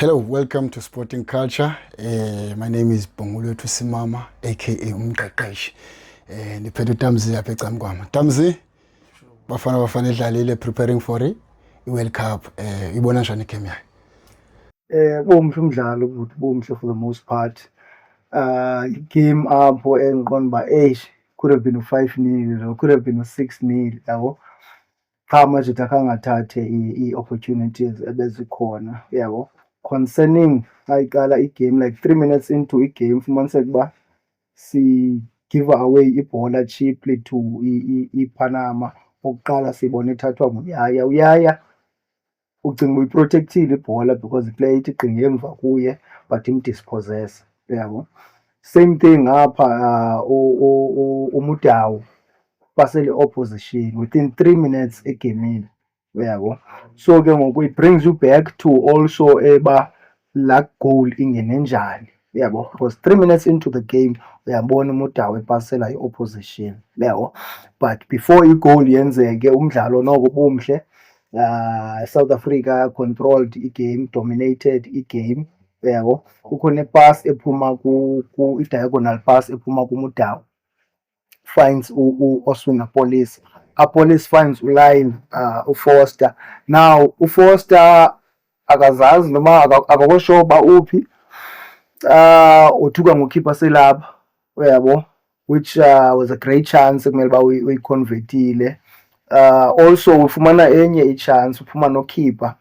Hello, welcome to Sporting Culture. My name is Bongolwethu Simama, aka Umqeqeshi. Ndiphethe uTamzi apha ecam kwam. Tamzi, bafana edlalile preparing for i-World Cup. Ibona njani igame yayo? Umuhle umdlalo ukuthi umuhle for the most part. Game apho engiqonda uba could have been a 5-0 or could have been a 6-0 yabo. Cha manje akhangathathe i-opportunities ebezikhona yabo. Concerning ayiqala igame like 3 minutes into igame ufumaniseka uba si give away ibhola cheaply to iPanama. Okokuqala sibona ithathwa uyaya ucinga uyiprotectile ibhola because iplayer ithi gqinga emva kuye but imdispossess yabo. Same thing apha uMudau pasele opposition within 3 minutes egamini yabo. So ke ngoku it brings you back to also eba la goal ingene njani yabo, because 3 minutes into the game uyabona uMudau epasela i-opposition yabo, but before igoal yenzeke umdlalo noko ubumhle. South Africa controlled igame, dominated igame yabo. Kukho nepass ephuma i-diagonal pass ephuma kuMudau, finds Oswin Apolis finds uline uFoster. Now uFoster akazazi noma akakosho ba uphi uthuka ngokhipha selapha yabo, which was a great chance ekumele ba uyiconvertile. Also ufumana enye i-chance uphuma nokhipha,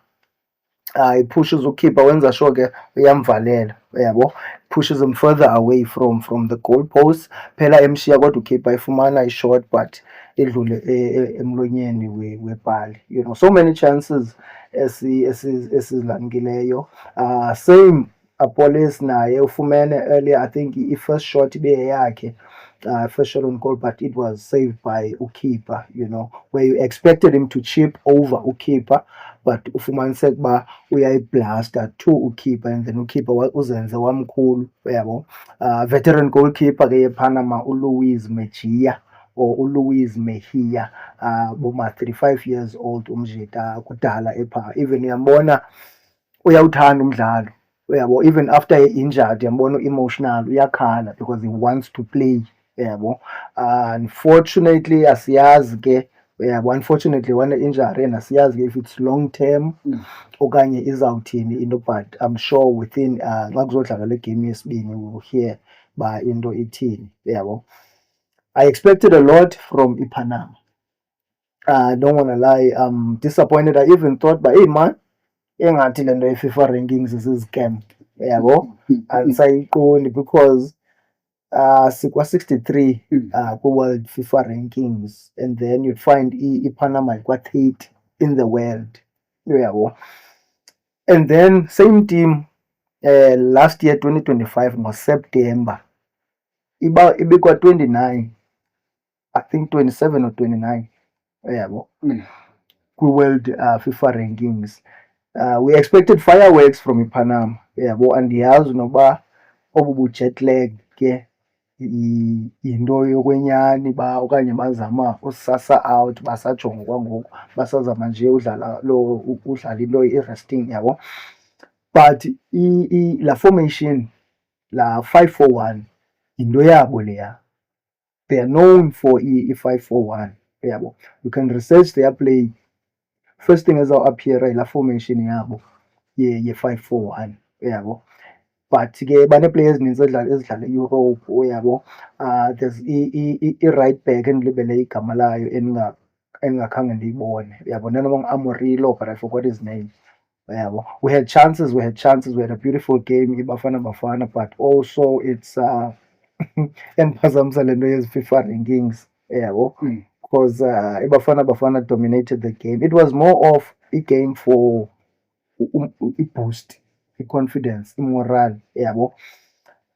pushes ukhipha wenza sure ke uyamvalela yabo, pushes him further away from the goal post. Phela emshiya kodwa ukhipha ifumana i-shot but edlule emlonyeni webhali, you know, so many chances esizilanikileyo. Same Apolis naye ufumene earlier, I think i-first shot ibeyeyakhe, first shot on goal, but it was saved by uKeeper, you know, where you expected him to chip over uKeeper, but ufumaniseka uba uyayiblasta to uKeeper, and then uKeeper uzenze wamkhulu yabo. Veteran goalkeeper ke yePanama uLuis Mejia or uLuis Mejia, boma 35 years old umjita kudala epha. Even uyambona uyawuthanda umdlalo yabo, even after injured uyambona emotional, uyakhala because he wants to play yabo. Unfortunately asiyazi ke yabo, unfortunately wane injury and asiyazi ke if it's long term okanye izawuthini into, but I'm sure within xa kuzodlala le game yesibini we will hear ba into ithini yabo. I expected a lot from iPanama. I don't want to lie, I'm disappointed. I even thought ba hey man, engathi lento ye-FIFA rankings is a scam yabo. Andisayiqondi because sikwa-63 ku-world FIFA rankings, and then you'd find iPanama ikwa-30 in the world yabo. And then same team last year 2025 ngoSeptember ibikwa-29, I think 27 or 29 yabo, kwi-world FIFA rankings. We expected fireworks from iPanama yabo, andiyazi noba obu bu-jet lag ke yinto yokwenyani ba okanye bazama usasa out, basajonga kwangoku, basazama nje udlala into i-resting yabo. But la formation la 5-4-1 yinto yabo leya, they are known for i-5-4-1 yabo. You can research their play, first thing ezawuappeara la formation yabo ye-5-4-1 yabo. But ke bane-players ezininzi ezidlala eEurope yabo. There's i-right back endilibele igama layo endingakhange ndiyibone yabo, nanoma ngu-Amorillo, but I forgot his name yabo. We had chances, we had a beautiful game iBafana Bafana, but also it's endiphazamisa lento yezi-FIFA rankings yabo, because iBafana Bafana dominated the game. It was more of a game for i-boost, i-confidence, i-morale yabo.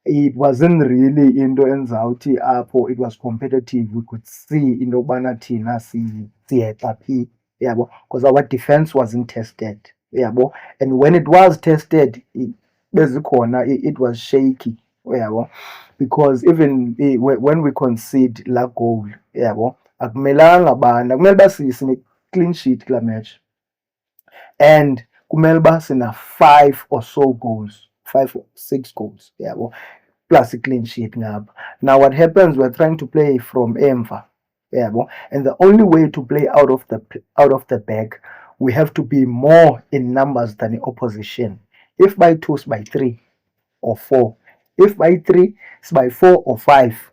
It wasn't really into enzawuthi apho it was competitive. We could see into yokubana thina siyeqa phi yabo, because our defense wasn't tested yabo, and when it was tested bezikhona it was shaky yabo, because even when we concede la goal yabo, akumelanga bana, kumele uba sine-clean sheet kula match, and kumele uba sina 5 or so goals, 5 or 6 goals, yabo, plus i-clean sheet ngapha. Now what happens, we're trying to play from emva, yabo, and the only way to play out of the back, we have to be more in numbers than the opposition. If by 2 it's by 3 or 4, if by 3 it's by 4 or 5,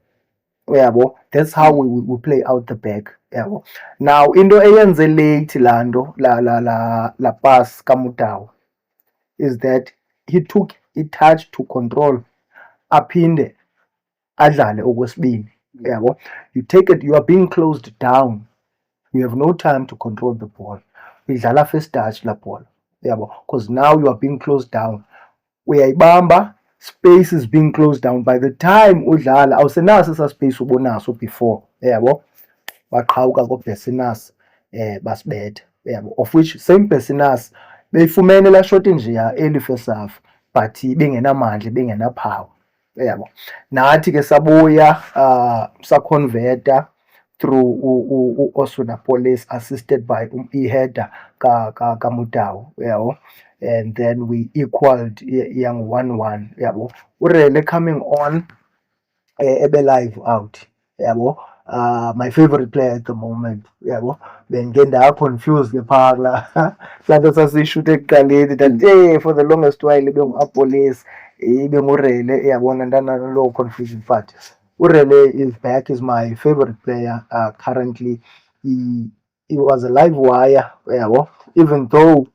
yabo, that's how we play out the back, yabo. Now into eyenze late lando la pass kaMudau is that he took i-touch to control aphinde adlale okwesibini, yabo. You take it, you are being closed down, you have no time to control the ball, idlala first touch la ball, yabo, because now you are being closed down, uyayibamba, space is being closed down. By the time udlala awusenaso esa space ubonaso before, yabo, baqhawuka koBersinas basibetha, yabo, of which same Bersinas beyifumene la shot njeya early first half but bengenamandla, bengenapower, yabo. Nathi ke sabuya saconverta through Osuna Police assisted by i-header kaMudau, yabo, and then we equaled yang 1-1, yabo. Urele coming on ebe live out, yabo. My favorite player at the moment, yabo. Bengenda confused ke phakla lanto sasishoot ekuqaleni that for the longest while ibe ngu-Police, ibe ngurele, yabona ndanalo confusion, but Urele is back, is my favorite player currently. He was a live wire, yabo, even though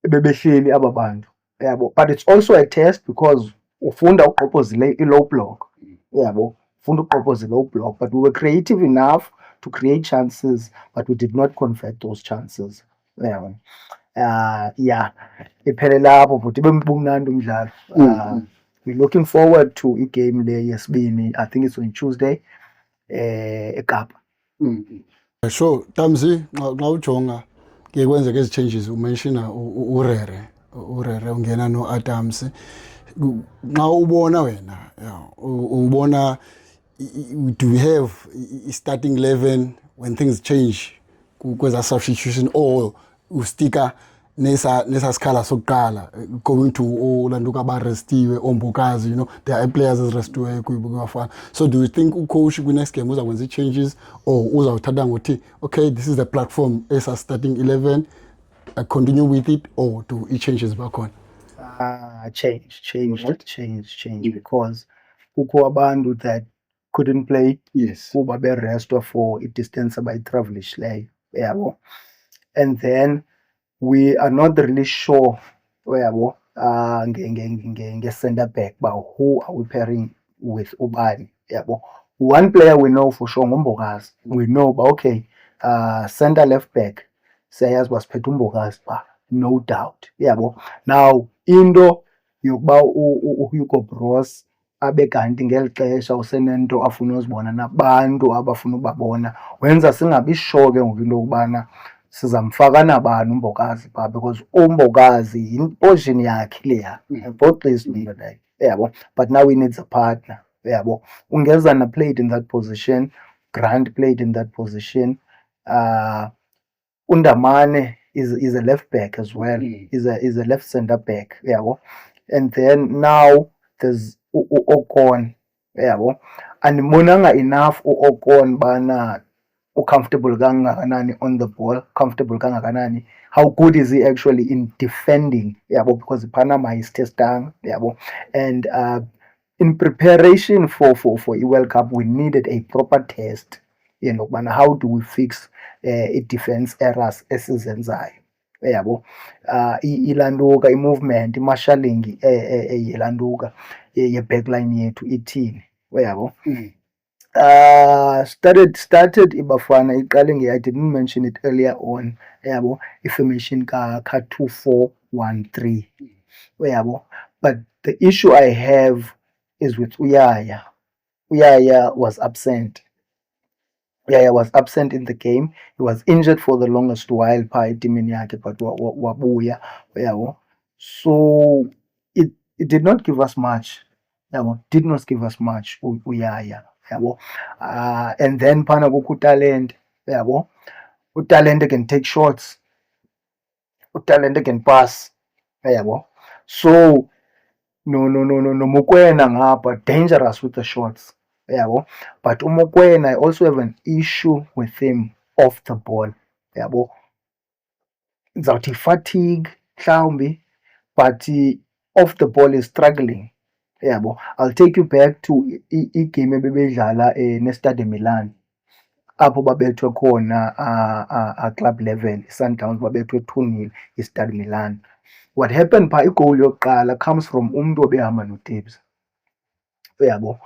bebehleli aba bantu, yabo, but it's also a test because ufunda uqophozile i-low block, yabo, ufunda uqophozile low block, but we were creative enough to create chances but we did not convert those chances, yabo. Yeah, iphele lapho but ibe bumnandi umdlalo. We're looking forward to i-game le yesibini, I think it's on Tuesday eKapa. Sure, Tamzi, xa ujonga ke kwenzeka ezi changes umenshina urere ungena no-Adams. Xa ubona wena, ubona, do we have i-starting 11 when things change kweza substitution, or ustika nesa skala sokuqala going to olantu abarestiwe ombokazi, you know, there are players ezirestiweyo kuyibafana. So do you think ucoach kwi-next game uzakwenza i-changes or uzawuthatha ngothi okay, this is the platform esa starting 11, continue with it, or do i-changes bakhona? Change because kukho abantu that couldn't play, Yes, kuba berestwa for i-distance abayitravelish yabo, and then we are not really sure, yabo, nge-center back, but who are we pairing with ubani, yabo. One player we know for sure nguMbokazi, we know, but okay, center left back siyayazi uba siphethe uMbokazi pha, no doubt, yabo. Now into yokuba uHugo Broos abe kanti ngeli xesha usenento afuna uzibona nabantu abafuna ubabona, wenza singabi sure ke ngoku into yokubana sizamfaka nabani uMbokazi pha, because uMbokazi yi-position yakhe leya, both plays into like, yabo, but now he needs a partner, yabo. Ungezana played in that position, Grant played in that position, Undamane is a left back as well, is a left center back, yabo. And then now there's Ocon, yabo. Andimonanga enough Ocon bana comfortable kangakanani on the ball, comfortable kangakanani, how good is he actually in defending, yabo, because Panama is testang, yabo. And in preparation for i-World Cup we needed a proper test, you know, bana how do we fix i-defense errors esizenzayo, yabo. Ilanduka i-movement, i-marshalling yelanduka ye-backline yethu ithini, yabo. Started iBafana iqale I didn't mention it earlier on, yabo, information ka 2-4-1-3, yabo. But the issue I have is with Uyaya. Uyaya was absent. Uyaya was absent in the game. He was injured for the longest while pha etimini yakhe, but wabuya, yabo. So it did not give us much, yabo, did not give us much Uyaya, yabo. And then phana kukho uTalente, yabo. uTalente can take shots, utalente can pass, yabo. So no Mokoena ngapha dangerous with the shots, yabo. But uMokoena, I also have an issue with him off the ball, yabo. Ngizawuthi fatigue mhlawumbi, but off the ball is struggling, yabo. I'll take you back to igame ebebedlala neStade Milan, apho babethwe khona club level, Sundowns babethwe 2-0 iStade Milan. What happened phaa, igoal yokuqala comes from umntu obehamba noTebs, uyabo.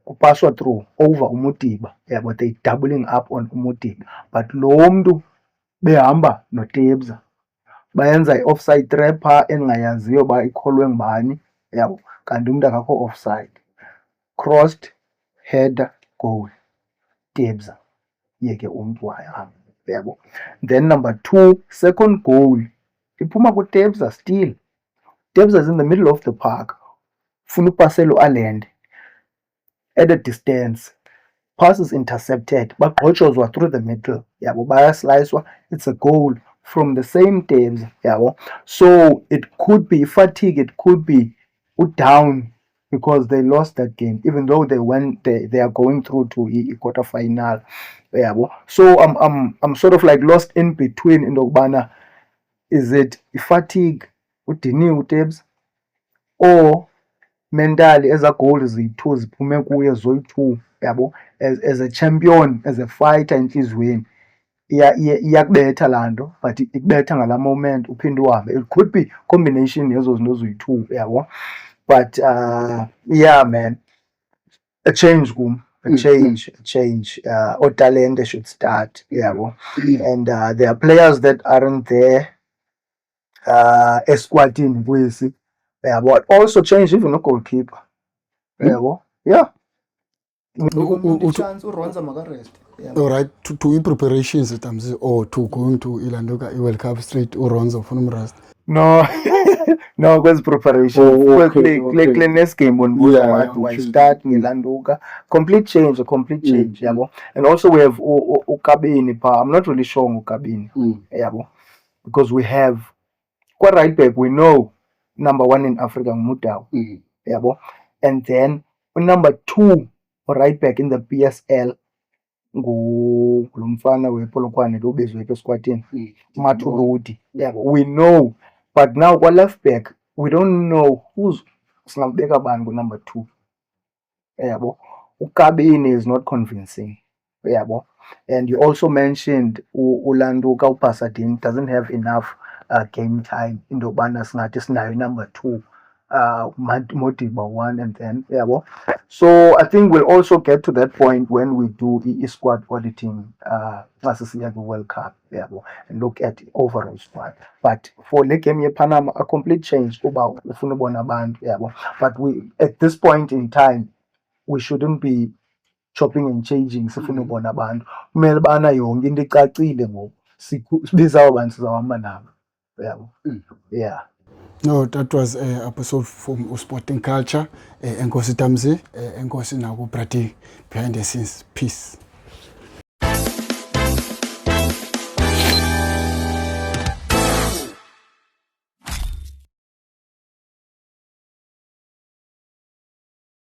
Kupaswa through over uModiba, yabo. They doubling up on uModiba, but lo mntu behamba noTebs bayenza i-offside trap phaa endingayaziyo uba ikholwe ngubani, yabo. Kanti umntu akakho offside, crossed, header, goal, Tebs yeke umntu wahamba, yabo. Then number 2, second goal iphuma kuTebs still. Tebs is in the middle of the park, funa upasela uAlend at a distance, pass is intercepted, bagqotshozwa through the middle, yabo. Bayaslicewa, it's a goal from the same Tebs, yabo. So it could be fatigue, it could be down because they lost that game, even though they are going through to a quarter final, yabo. So I'm sort of like lost in between into yokubana, is it fatigue, udiniwe uTebs, or mentally ezaa goals ziyi-2 ziphume kuye zoyi-2, yabo. As a champion, as a fighter entliziyweni, iyakubetha laa nto, but ikubetha ngalaa moment uphinde uhambe. It could be combination yezo zinto ziyi-2, yabo. But yeah man, a change kum, a change. Otalente should start, yabo. And there are players that aren't there esquadini kwesi, yabo. Also change even no-goalkeeper, yabo. Yeah. Chance uRonza makarest. Alright, to i-preparations Tamzi, or to going to ilanduka i-World Cup straight uRonza ufuna umrest? No, no, kwezi preparation. Kule next game bonbuza why start ngilanduka. Complete change, yabo. And also we have uKabini pa. I'm not really sure uKabini, yabo. Because we have kwa right back, we know number 1 in Africa nguMudau, yabo. And then number 2 right back in the PSL ngulumfana wePolokwane lo ubezwe esquadini, Maturudi, yabo. We know, but now kwa left back we don't know who's singabeka bani ku number 2, yabo. uKabini is not convincing, yabo. And you also mentioned uLanduka, uPasadena doesn't have enough game time into yokubana singathi sinayo number 2, Modiba 1, and then, yabo. So I think we'll also get to that point when we do the squad auditing the World Cup, yabo, and look at the overall squad. But for le game yePanama, a complete change kuba ufuna ubona abantu, yabo. But we, at this point in time, we shouldn't be chopping and changing sifuna ubona abantu. Kumele bana yonke into icacile ngoku. Sibiza abantu sizawuhamba nabo, yabo. Yeah. No, that was episode from Sporting Culture. Enkosi Tamzi, enkosi naku Brati behind the scenes. Peace.